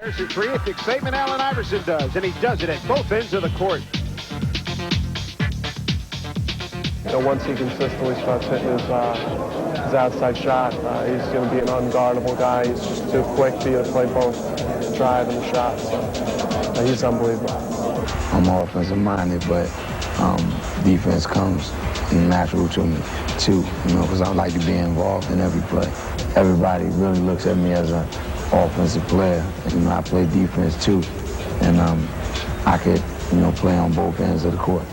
There's a three. It's the excitement Allen Iverson does, and he does it at both ends of the court. Once he consistently starts hitting his outside shot, he's going to be an unguardable guy. He's just too quick for you to play both the drive and the shot. So he's unbelievable. I'm offensive minded, but defense comes natural to me too, because I like to be involved in every play. Everybody really looks at me as an offensive player. I play defense too, and I could, play on both ends of the court.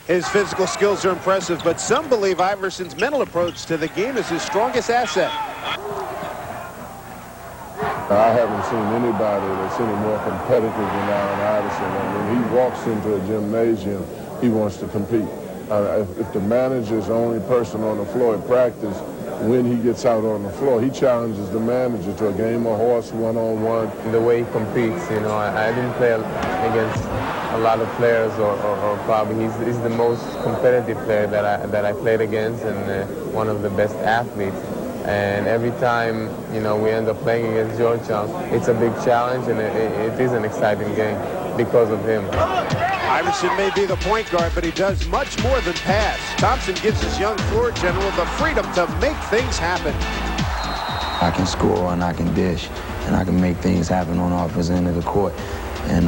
His physical skills are impressive, but some believe Iverson's mental approach to the game is his strongest asset. I haven't seen anybody that's any more competitive than Allen Iverson. And when he walks into a gymnasium, he wants to compete. If the manager is the only person on the floor at practice, when he gets out on the floor, he challenges the manager to a game of horse one-on-one. The way he competes, I didn't play against a lot of players, or probably he's the most competitive player that I played against, and one of the best athletes. And every time, we end up playing against Georgetown, it's a big challenge, and it is an exciting game because of him. Iverson may be the point guard, but he does much more than pass. Thompson gives his young floor general the freedom to make things happen. I can score and I can dish, and I can make things happen on the offensive end of the court. And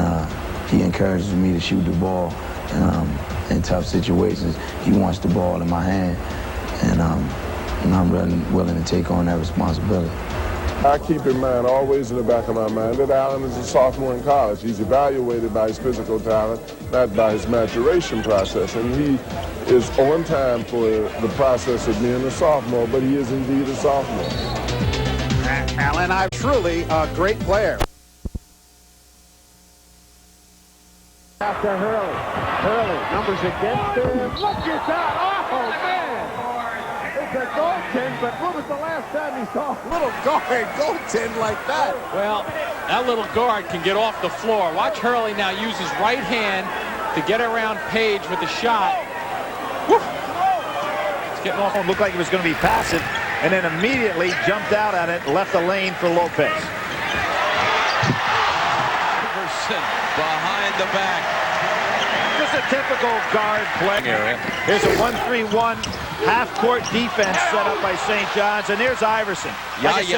he encourages me to shoot the ball in tough situations. He wants the ball in my hand, and I'm really willing to take on that responsibility. I keep in mind, always in the back of my mind, that Allen is a sophomore in college. He's evaluated by his physical talent, not by his maturation process. And he is on time for the process of being a sophomore, but he is indeed a sophomore. Allen Iverson, truly a great player. After Hurley, numbers against him. Look at that! Oh, man! It's a goaltend, but when was the last time he saw a little guard goaltend like that? Well, that little guard can get off the floor. Watch Hurley now use his right hand to get around Page with the shot. Woof. It's getting off. It looked like he was going to be passive, and then immediately jumped out at it, left the lane for Lopez. Iverson behind the back. Just a typical guard play. Here's a 1-3-1 half-court defense set up by St. John's, and there's Iverson.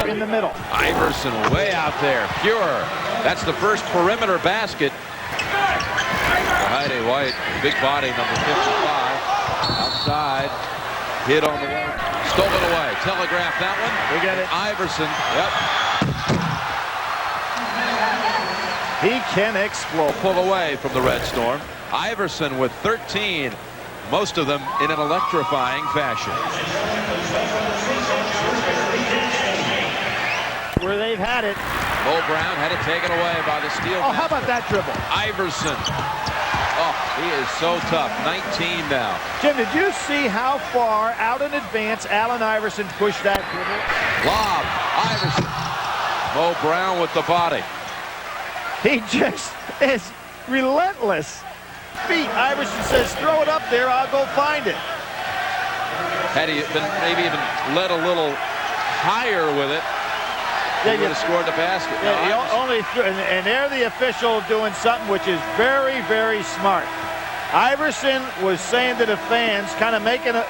In the middle. Iverson way out there, pure. That's the first perimeter basket. Heidi White, big body, number 55, outside, hit on the wall, stole it away, telegraphed that one. We get it. Iverson, yep. He can explode. Pull away from the Red Storm. Iverson with 13, most of them in an electrifying fashion. Where they've had it. Mo Brown had it taken away by the steal. Oh, how about that dribble? Iverson. Oh, he is so tough. 19 now. Jim, did you see how far out in advance Allen Iverson pushed that dribble? Lob. Iverson. Mo Brown with the body. He just is relentless. Feet. Iverson says, throw it up there, I'll go find it. Had he been maybe even led a little higher with it, he would have scored the basket. Yeah, he only threw, and there the official doing something which is very, very smart. Iverson was saying to the fans, kind of making a...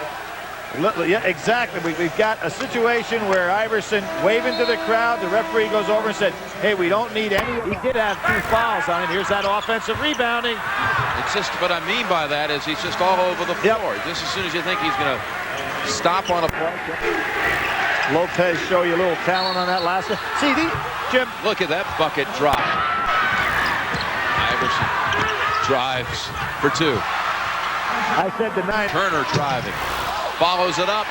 Yeah, exactly. We've got a situation where Iverson waving to the crowd. The referee goes over and said, hey, we don't need any. He did have 2 fouls on it. Here's that offensive rebounding. It's just, what I mean by that is he's just all over the floor. Yep. Just as soon as you think he's going to stop on a play. Lopez show you a little talent on that last one. See, Jim. Look at that bucket drop. Iverson drives for 2. I said tonight. Turner driving. Follows it up,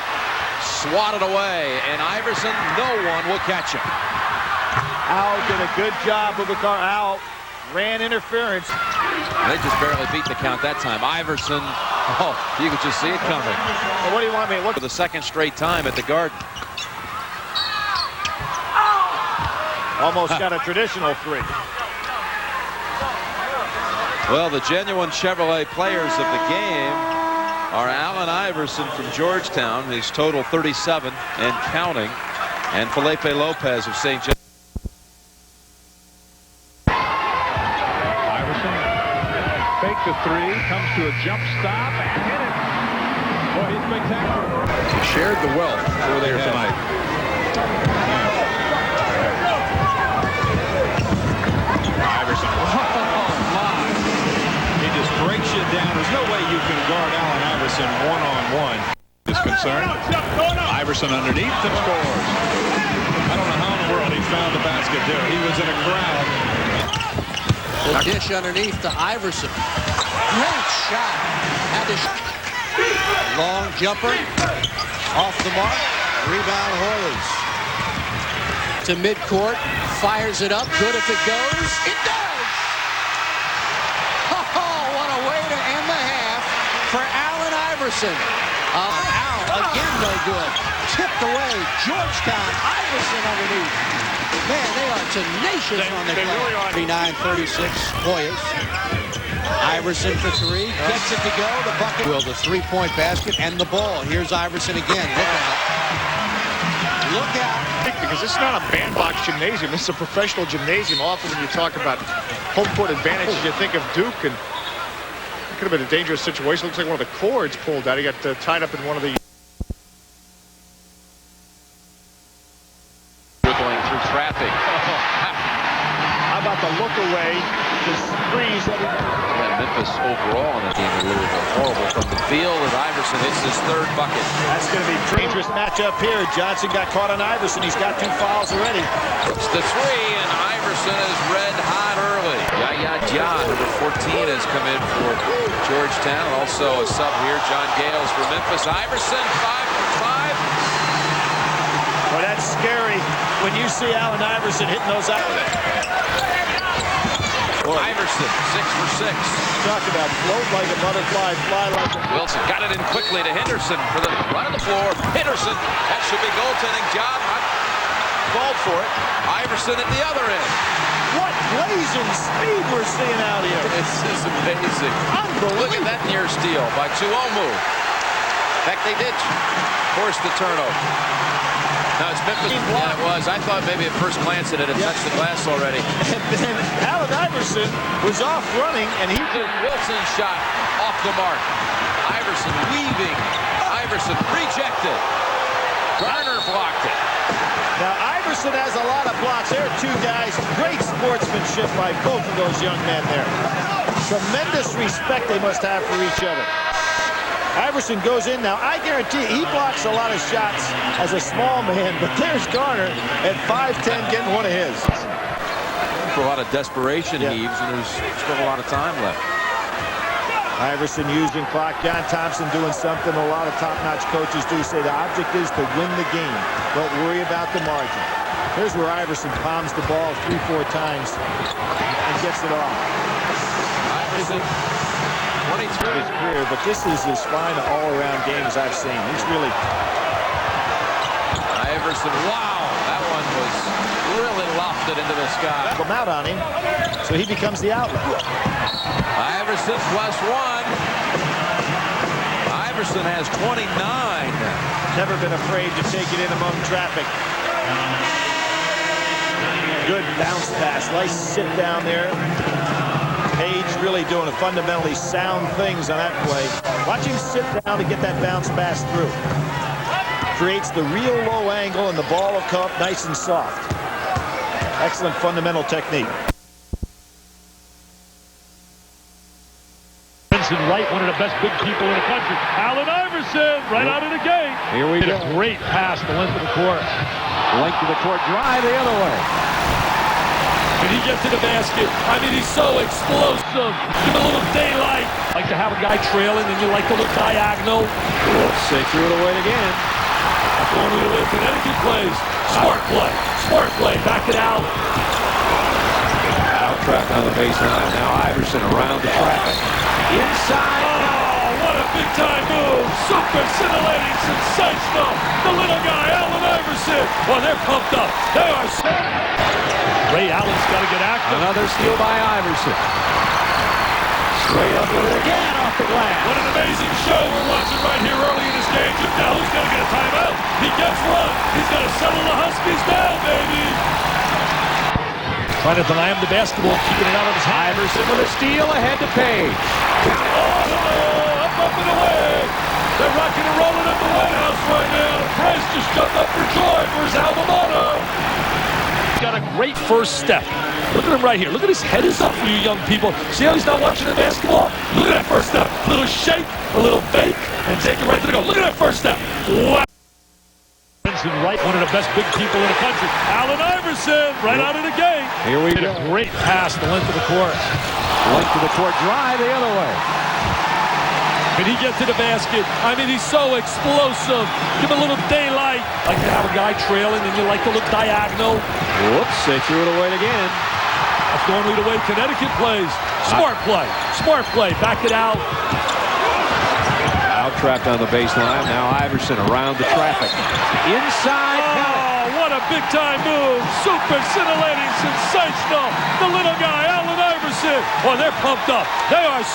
swatted away, and Iverson, no one will catch him. Al did a good job with the car. Al ran interference. They just barely beat the count that time. Iverson, oh, you could just see it coming. Well, what do you want me to look for the second straight time at the Garden? Almost got a traditional 3. Well, the genuine Chevrolet players of the game are Allen Iverson from Georgetown, his total 37 and counting, and Felipe Lopez of St. John's. the three, comes to a jump stop and hit it. Boy, he's spectacular. He shared the wealth over there tonight. Iverson. Oh, my. He just breaks you down. There's no way you can guard Allen Iverson one-on-one. Is concerned. Iverson underneath and scores. I don't know how in the world he found the basket there. He was in a crowd. The dish underneath to Iverson. Great shot. Had to long jumper. Off the mark. Rebound Horley's. To midcourt. Fires it up. Good if it goes. It does! Oh, what a way to end the half for Allen Iverson. Al, again no good. Tipped away. Georgetown. Iverson underneath. Man, they are tenacious on the play. 39-36. Hoyas. Iverson for three. Gets it to go. The bucket. Will the three-point basket and the ball. Here's Iverson again. Look out. Look out. Because this is not a bandbox gymnasium. This is a professional gymnasium. Often when you talk about home court advantages, you think of Duke, and it could have been a dangerous situation. Looks like one of the cords pulled out. He got tied up in one of the... Dribbling through traffic. How about the look away? The freeze. Memphis overall in the game a little bit horrible from the field, and Iverson hits his third bucket. That's going to be a dangerous matchup here. Johnson got caught on Iverson. He's got 2 fouls already. It's the three, and Iverson is red hot early. Yaya Dia, number 14, has come in for Georgetown. Also a sub here, John Gales for Memphis. Iverson, 5 for 5. Well, that's scary when you see Allen Iverson hitting those out. Iverson, 6 for 6. Talk about float like a butterfly, fly like a... Wilson got it in quickly to Henderson for the run of the floor. Henderson, that should be goaltending job. Called for it. Iverson at the other end. What blazing speed we're seeing out here. This is amazing. Unbelievable. Look at that near steal by Tuomu. In fact, they did force the turnover. Now, it's Memphis. Yeah, it was. I thought maybe at first glance it had touched the glass already. And then Allen Iverson was off running, and he did. Wilson's shot off the mark. Iverson weaving. Iverson rejected. Garner blocked it. Now, Iverson has a lot of blocks. There are 2 guys. Great sportsmanship by both of those young men there. Tremendous respect they must have for each other. Iverson goes in now. I guarantee he blocks a lot of shots as a small man, but there's Garner at 5'10" getting one of his. For a lot of desperation heaves, and there's still a lot of time left. Iverson using clock. John Thompson doing something a lot of top-notch coaches do. Say the object is to win the game. Don't worry about the margin. Here's where Iverson palms the ball 3-4 times and gets it off. Iverson. 23 his career, but this is as fine an all-around game as I've seen. He's really... Iverson, wow, that one was really lofted into the sky. Come out on him, so he becomes the outlet. Iverson +1. Iverson has 29. Never been afraid to take it in among traffic. Good bounce pass. Nice sit down there. Page really doing fundamentally sound things on that play. Watch him sit down to get that bounce pass through. Creates the real low angle, and the ball will come up nice and soft. Excellent fundamental technique. Vincent Wright, one of the best big people in the country. Allen Iverson, right out of the gate. Here we go. A great pass the length of the court. Length of the court, drive the other way. When he gets to the basket, I mean, he's so explosive. Give him a little daylight. Like to have a guy trailing, and you like to look diagonal. Say threw it away again. That's one of the way Connecticut plays. Smart play, back it out. Out track on the baseline. Now Iverson around the traffic. Inside. Oh, what a big time move. Super scintillating, sensational. The little guy, Allen Iverson. Well, they're pumped up. They are set. Ray Allen's got to get active. Another steal by Iverson. Straight up with it again off the glass. What an amazing show we're watching right here early in this game. Jim Dell's going to get a timeout. He gets one. He's going to settle the Huskies down, baby. Trying to deny him the basketball, keeping it out of his hand. Iverson with a steal ahead to Page. Up and away. They're rocking and rolling at the White House right now. The Prez just jumped up for joy for his alma mater. Got a great first step. Look at him right here. Look at his head is up for you young people. See how he's not watching the basketball? Look at that first step. A little shake, a little fake, and take it right to the goal. Look at that first step. Wow. Right, one of the best big people in the country. Allen Iverson, right out of the gate. Here we go. A great pass the length of the court. Length of the court, drive the other way. Can he get to the basket? I mean, he's so explosive. Give him a little daylight. Like to have a guy trailing and you like to look diagonal. Whoops, they threw it away again. That's normally the way Connecticut plays. Smart play. Smart play. Back it out. Out trapped on the baseline. Now Iverson around the traffic. Inside. Oh, what a big-time move. Super scintillating, sensational. The little guy, Allen Iverson. Oh, they're pumped up. They are.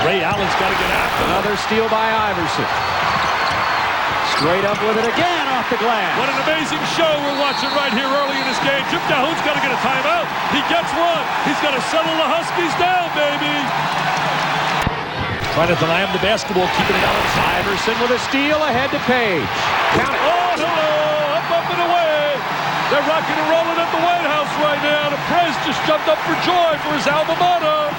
Ray Allen's got to get after. Another steal by Iverson. Straight up with it again off the glass. What an amazing show we're watching right here early in this game. Jim Calhoun's got to get a timeout. He gets one. He's got to settle the Huskies down, baby. Trying to deny him the basketball, keeping it out. Iverson with a steal ahead to Page. Count. Oh, no. Up and away. They're rocking and rolling at the White House right now. The Prez just jumped up for joy for his alma mater.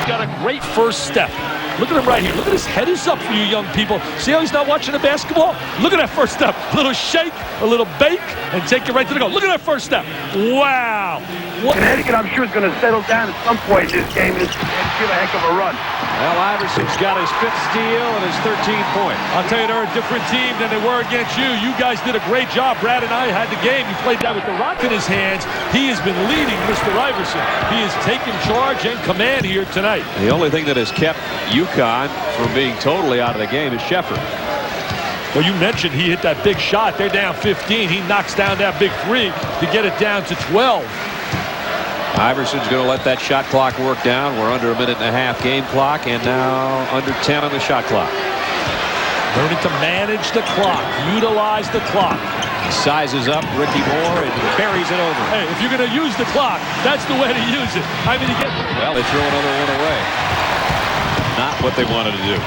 Got a great first step. Look at him right here. Look at his head is up for you young people. See how he's not watching the basketball? Look at that first step. A little shake, a little bake, and take it right to the goal. Look at that first step. Wow. Connecticut, I'm sure, is going to settle down at some point in this game and give a heck of a run. Well, Iverson's got his 5th steal and his 13th point. I'll tell you, they're a different team than they were against you. You guys did a great job. Brad and I had the game. He played that with the rock in his hands. He has been leading Mr. Iverson. He has taken charge and command here tonight. The only thing that has kept UConn from being totally out of the game is Sheffer. Well, you mentioned he hit that big shot. They're down 15. He knocks down that big three to get it down to 12. Iverson's going to let that shot clock work down. We're under a minute-and-a-half game clock, and now under 10 on the shot clock. Learning to manage the clock, utilize the clock. He sizes up Ricky Moore and buries it over. Hey, if you're going to use the clock, that's the way to use it. I mean, well, they throw another one away. Not what they wanted to do.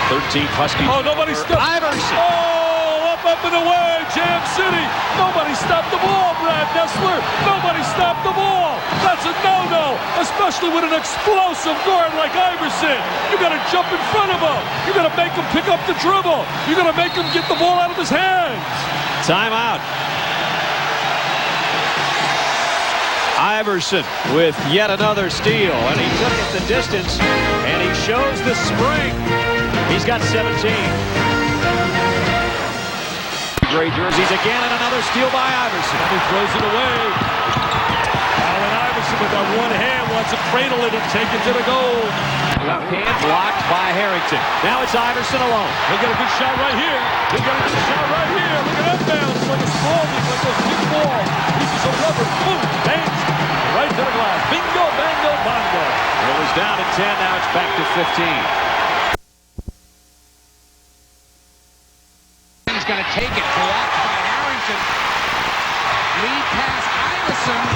13th Huskies. Oh, nobody stopped. Iverson. Oh, up and away, Jam City. Nobody stopped the ball, Brad Nessler. Nobody stopped the ball. That's a no-no, especially with an explosive guard like Iverson. You got to jump in front of him. You got to make him pick up the dribble. You got to make him get the ball out of his hands. Timeout. Iverson with yet another steal, and he took it the distance, and he shows the spring. He's got 17. Gray jerseys again, and another steal by Iverson. And he throws it away. Allen Iverson with that one hand wants to cradle it and take it to the goal. Left hand blocked by Harrington. Now it's Iverson alone. He'll get a good shot right here. He'll get a good shot right here. Look at that bounce, like a Spalding, like those big balls. Pieces of rubber, boom, bangs, right to the glass. Bingo, bango, bongo. It was down at 10, now it's back to 15. Going to take it. Blocked by Harrington. Lead pass Iverson.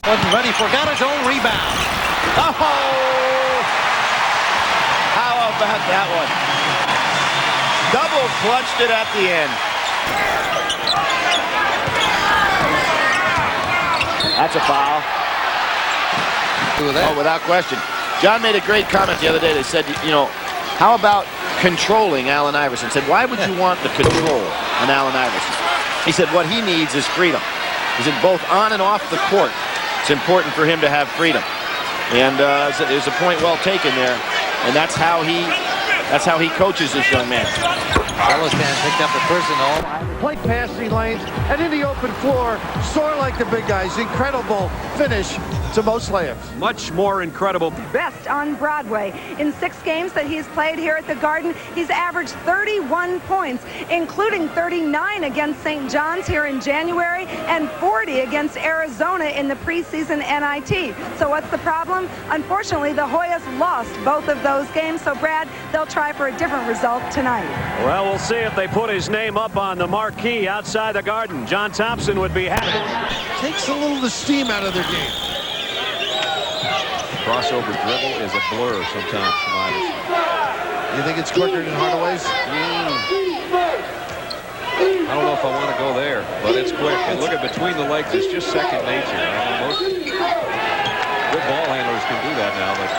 Wasn't ready for, got his own rebound. Oh! How about that one? Double clutched it at the end. That's a foul. Oh, without question. John made a great comment the other day. They said, you know, how about controlling Allen Iverson? Said, why would you want the control on Allen Iverson? He said, what he needs is freedom. He said, both on and off the court, it's important for him to have freedom. And there's a point well taken there. And that's how he coaches this young man. Yellowstan picked up the personal. Play passing lanes and in the open floor, soar like the big guys. Incredible finish to most layups. Much more incredible. Best on Broadway. In 6 games that he's played here at the Garden, he's averaged 31 points, including 39 against St. John's here in January and 40 against Arizona in the preseason NIT. So what's the problem? Unfortunately, the Hoyas lost both of those games. So, Brad, they'll try for a different result tonight. Well, we'll see if they put his name up on the marquee outside the Garden. John Thompson would be happy. Takes a little of the steam out of their game. Crossover dribble is a blur sometimes from Iverson. You think it's quicker than Hardaway's? I don't know if I want to go there, but it's quick. And look at between the legs, it's just second nature. I mean, most good ball handlers can do that now, but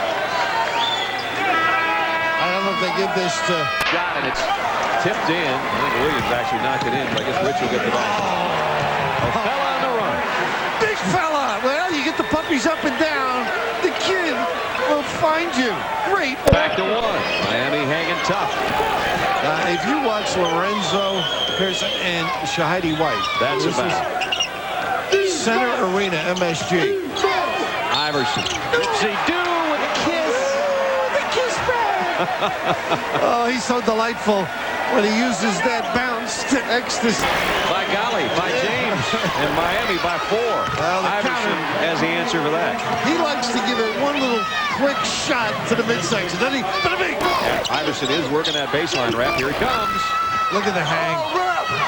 I don't know if they give this to... Shot, and it's tipped in. I think Williams actually knocked it in, but I guess Rich will get the ball. A fella on the run. Big fella! Well, you get the puppies up and down. The kid will find you. Great. Back to 1. Miami hanging tough. If you watch Lorenzo Pearson and Shahidi White, That's this about is Center Arena, MSG. Iverson. Oopsie-doo with a kiss. The kiss back. Oh, he's so delightful when he uses that bounce to ecstasy. By golly, by James. And Miami by 4. Well, Iverson has the answer for that. He likes to give it one little quick shot to the midsection, doesn't he? Iverson is working that baseline rap. Here he comes. Look at the hang.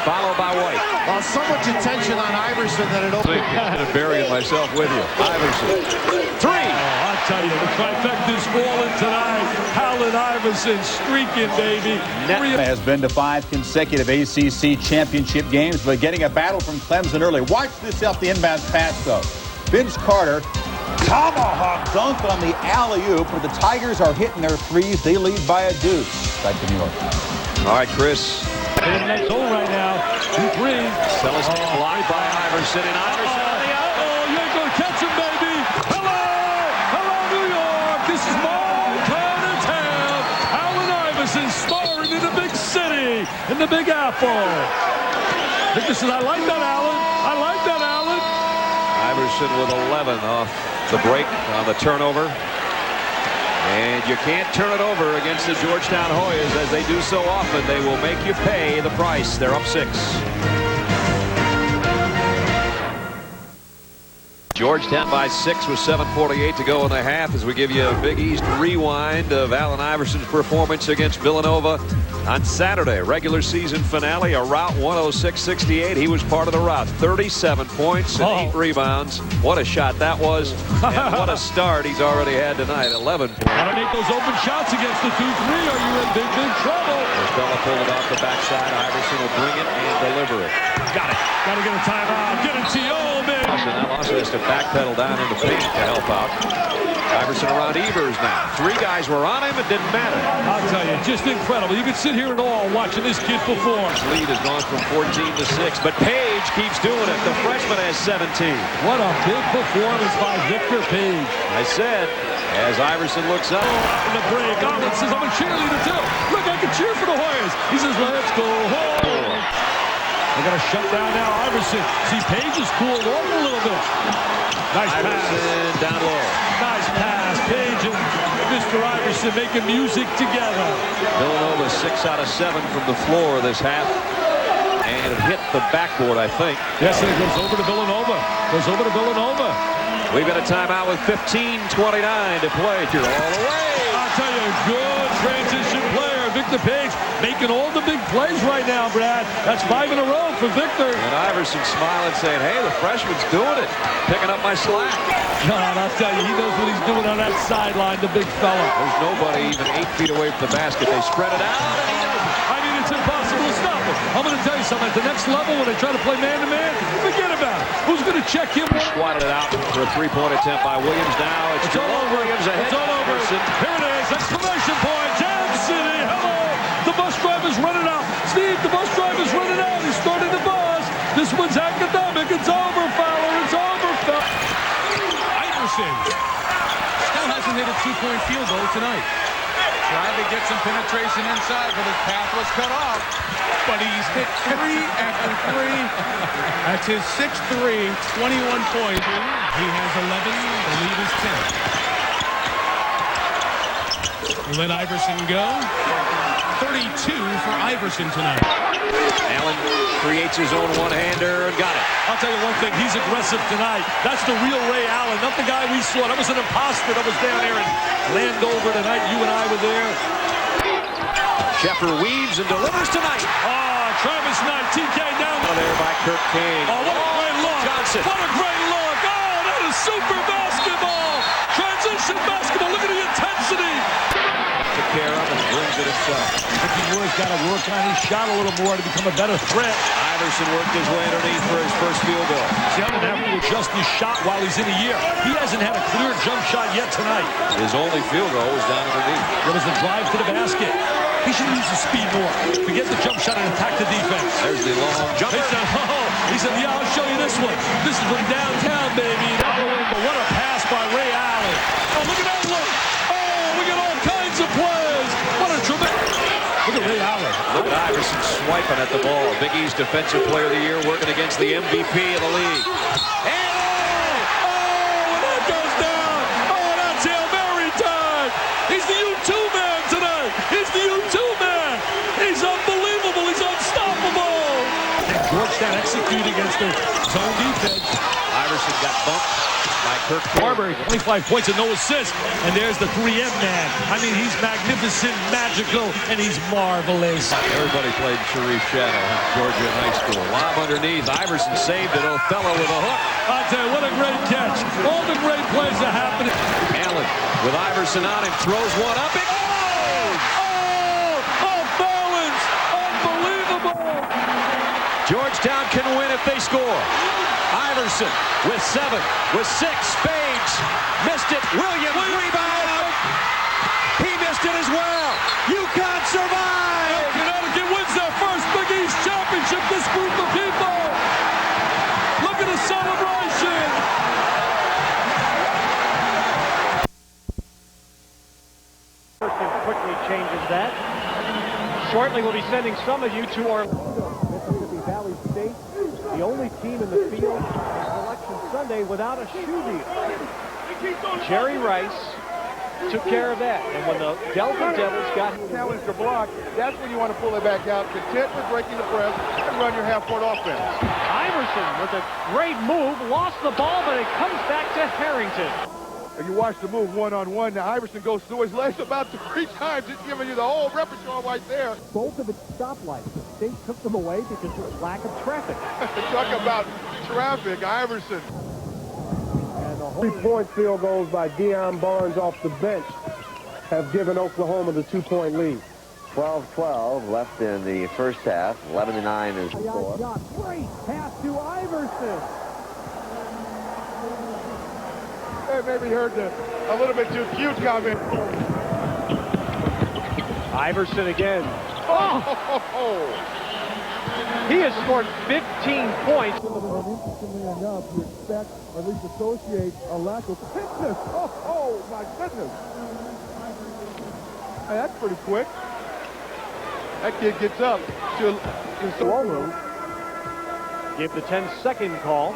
Followed by White. Well, so much attention on Iverson that it opens. I'm burying myself with you. Iverson. 3. I'll tell you, the trifecta's falling tonight. Allen Iverson streaking, baby. Has been to 5 consecutive ACC championship games, but getting a battle from Clemson early. Watch this off the inbound pass, though. Vince Carter, tomahawk dunk on the alley-oop, but the Tigers are hitting their threes. They lead by a deuce. Back to New York. All right, Chris. In the next zone right now. 2-3. Celestine blocked by Iverson, and Iverson on the out. Oh, you ain't going to catch him, baby. Hello! Hello, New York. This is my kind of town. Allen Iverson sparring in the big city, in the Big Apple. Listen, I like that, Allen. I like that, Allen. Iverson with 11 off the break on the turnover. And you can't turn it over against the Georgetown Hoyas, as they do so often. They will make you pay the price. They're up 6. Georgetown by 6 with 7:48 to go in the half, as we give you a Big East rewind of Allen Iverson's performance against Villanova on Saturday. Regular season finale, a rout 106-68. He was part of the rout. 37 points and 8 rebounds. What a shot that was. And what a start he's already had tonight. 11 points. Gotta make those open shots against the 2-3, or you're in big, big trouble. Bella pulled it off the backside. Iverson will bring it and deliver it. Got it. Gotta get a timeout. Get it to you, man. Now also has to backpedal down into paint to help out. Iverson around Evers now. 3 guys were on him. It didn't matter. I'll tell you, just incredible. You could sit here and all watching this kid perform. His lead has gone from 14 to 6, but Page keeps doing it. The freshman has 17. What a big performance by Victor Page. I said, as Iverson looks up. In the break, Allen says, I'm a cheerleader too. Look, I can cheer for the Hoyas. He says, let's go home. They're going to shut down now Iverson. See, Page has cooled off a little bit. Nice Iverson pass. down low. Nice pass. Page and Mr. Iverson making music together. Villanova 6 out of 7 from the floor this half. And it hit the backboard, I think. Yes, and it goes over to Villanova. Goes over to Villanova. We've got a timeout with 15:29 to play. Here all the way. I'll tell you, good transition player. Victor Page making all the big plays right now, Brad. That's 5 in a row for Victor. And Iverson smiling, saying, hey, the freshman's doing it. Picking up my slack. God, I'll tell you, he knows what he's doing on that sideline, the big fella. There's nobody even 8 feet away from the basket. They spread it out, and he does it. I mean, it's impossible to stop him. I'm going to tell you something. At the next level, when they try to play man-to-man, forget about it. Who's going to check him? Squatted it out for a 3-point attempt by Williams. Now it's all over. Williams ahead. It's all over. Here it is. Exclamation point. Jam City. Hello. The bus driver's running out. Steve, the bus driver's running out. He's starting the bus. This one's academic. It's over, Fowler. It's over, Fowler. Iverson still hasn't hit a 2-point field goal tonight. Tried to get some penetration inside, but his path was cut off. But he's hit 3 after 3. That's his 6-3, 21 points. He has 11. The lead is 10. Let Iverson go. 32 for Iverson tonight. Allen creates his own one-hander and got it. I'll tell you one thing, he's aggressive tonight. That's the real Ray Allen, not the guy we saw. That was an imposter that was down there in Landover tonight. You and I were there. Sheffer weaves and delivers tonight. Travis Knight, TK down there by Kirk Kane. Oh, what a great look. Johnson. What a great look. Oh, that is super basketball. Transition basketball. Look at the intensity. Took care of and brings it himself. Ricky Moore's got to work on his shot a little more to become a better threat. Iverson worked his way underneath for his first field goal. See, I'm going to have to adjust his shot while he's in the year. He hasn't had a clear jump shot yet tonight. His only field goal was down underneath. There was the drive to the basket. He should use the speed more. Forget the jump shot and attack the defense. There's the long jumper. He said, yeah, I'll show you this one. This is from downtown, baby. But what a pass by Ray Allen. Oh, look at that look. Oh, we got all kinds of plays. What a tremendous. Look at Ray Allen. Look at Iverson swiping at the ball. Big East Defensive Player of the Year working against the MVP of the league. And when that goes down. Oh, that's Hail Mary time. He's the U2 man tonight. He's the U2 man. He's unbelievable. He's unstoppable. And Georgetown executed against their zone defense. Iverson got bumped by Kirk Marbury, 25 points and no assists. And there's the 3M man. I mean, he's magnificent, magical, and he's marvelous. Everybody played Sharif Shadow at Georgia High School. Lob underneath. Iverson saved it. Othello with a hook. I tell you, what a great catch. All the great plays are happening. Allen with Iverson on him, throws one up. Off balance. Unbelievable. Georgetown can win if they score. Iverson with 7, with 6 spades. Missed it. Williams rebound. He missed it as well. UConn survive. Connecticut wins their first Big East championship. This group of people. Look at the celebration. Quickly changes that. Shortly, we'll be sending some of you to Orlando. Mississippi Valley State, the only team in the field on Election Sunday without a shoe deal. Jerry Rice took care of that. And when the Delta Devils got challenge to block, that's when you want to pull it back out, content with breaking the press, and run your half-court offense. Iverson with a great move, lost the ball, but it comes back to Harrington. And you watch the move one-on-one. Now Iverson goes through his legs about 3 times, just giving you the whole repertoire right there. Both of its stoplights, the state took them away because of lack of traffic. Talk about traffic, Iverson. And the 3-point field goals by Deion Barnes off the bench have given Oklahoma the 2-point lead. 12-12 left in the first half. 11-9 is the score. Great pass to Iverson. Maybe heard a little bit too cute comment. Iverson again. Oh! He has scored 15 points. Interestingly enough, you expect, or at least associate, a lack of quickness. Oh, my goodness. Hey, that's pretty quick. That kid gets up to slow move. Give the 10-second call.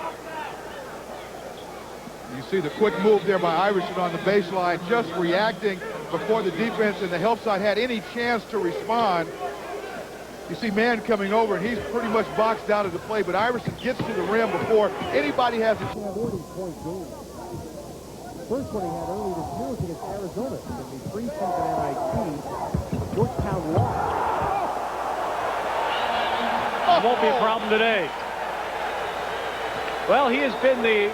You see the quick move there by Iverson on the baseline, just reacting before the defense and the help side had any chance to respond. You see man coming over, and he's pretty much boxed out of the play, but Iverson gets to the rim before anybody has a chance. First one he had early this year was against Arizona in the preseason NIT. Georgetown lost. It won't be a problem today. Well, he has been the...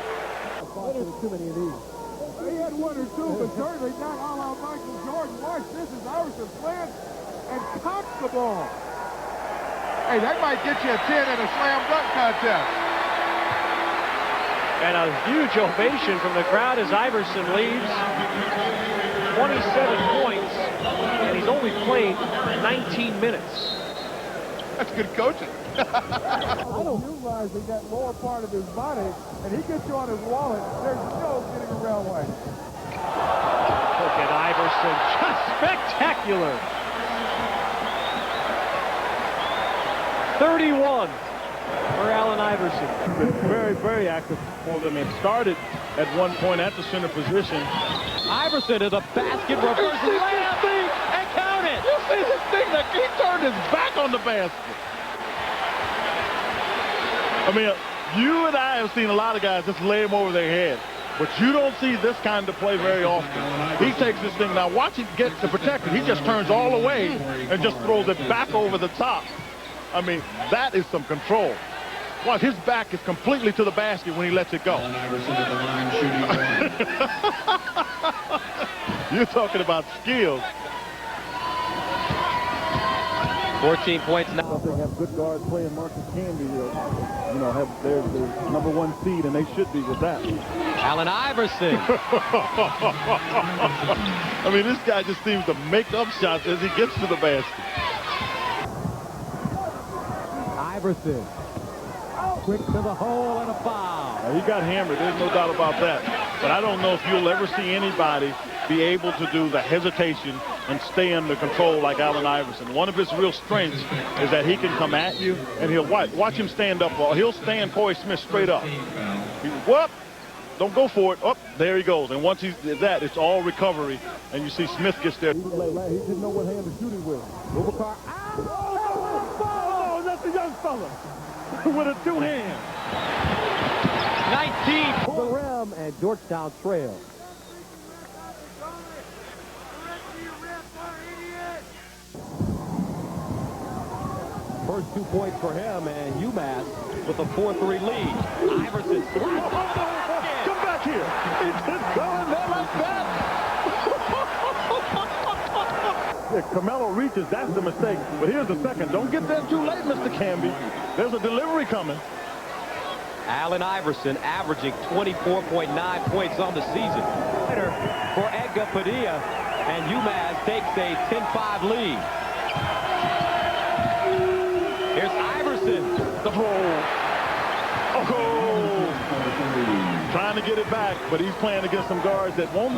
Too many of these. He had 1 or 2, but certainly not all out Michael Jordan. Watch this as Iverson plants and cocks the ball. Hey, that might get you a 10 in a slam dunk contest. And a huge ovation from the crowd as Iverson leaves. 27 points, and he's only played 19 minutes. That's good coaching. I don't realize that lower part of his body, and he gets you on his wallet. There's no getting around White. at Iverson. Just spectacular. 31 for Allen Iverson. Very, very active for them. It started at one point at the center position. Iverson is a basket reverse layup and count it. You see this thing that he turned his back on the basket. I mean, you and I have seen a lot of guys just lay him over their head. But you don't see this kind of play very often. He takes this thing. Now watch him get to protect it. He just turns all the way and just throws it back over the top. I mean, that is some control. Watch, his back is completely to the basket when he lets it go. You're talking about skills. 14 points now. They have good guards playing Marcus Camby. You know, have their #1 seed, and they should be with that. Allen Iverson. I mean, this guy just seems to make up shots as he gets to the basket. Iverson. Quick to the hole and a foul. He got hammered. There's no doubt about that. But I don't know if you'll ever see anybody be able to do the hesitation and stay under control like Allen Iverson. One of his real strengths is that he can come at you, and he'll watch him stand up. He'll stand Corey Smith straight up. Whoop! Don't go for it. Up, there he goes. And once he's that, it's all recovery. And you see Smith gets there. He didn't know what hand to shoot it with. Overcar. Oh, that's the young fella with a two-hand. 19 for the rim, and Georgetown trails. First 2 points for him, and UMass with a 4-3 lead. Iverson slaps. Come back here. He's just going there like that. Yeah, Carmelo reaches. That's the mistake. But here's the second. Don't get there too late, Mr. Camby. There's a delivery coming. Allen Iverson averaging 24.9 points on the season. For Edgar Padilla, and UMass takes a 10-5 lead. Here's Iverson. The hole. Oh. Trying to get it back, but he's playing against some guards that won't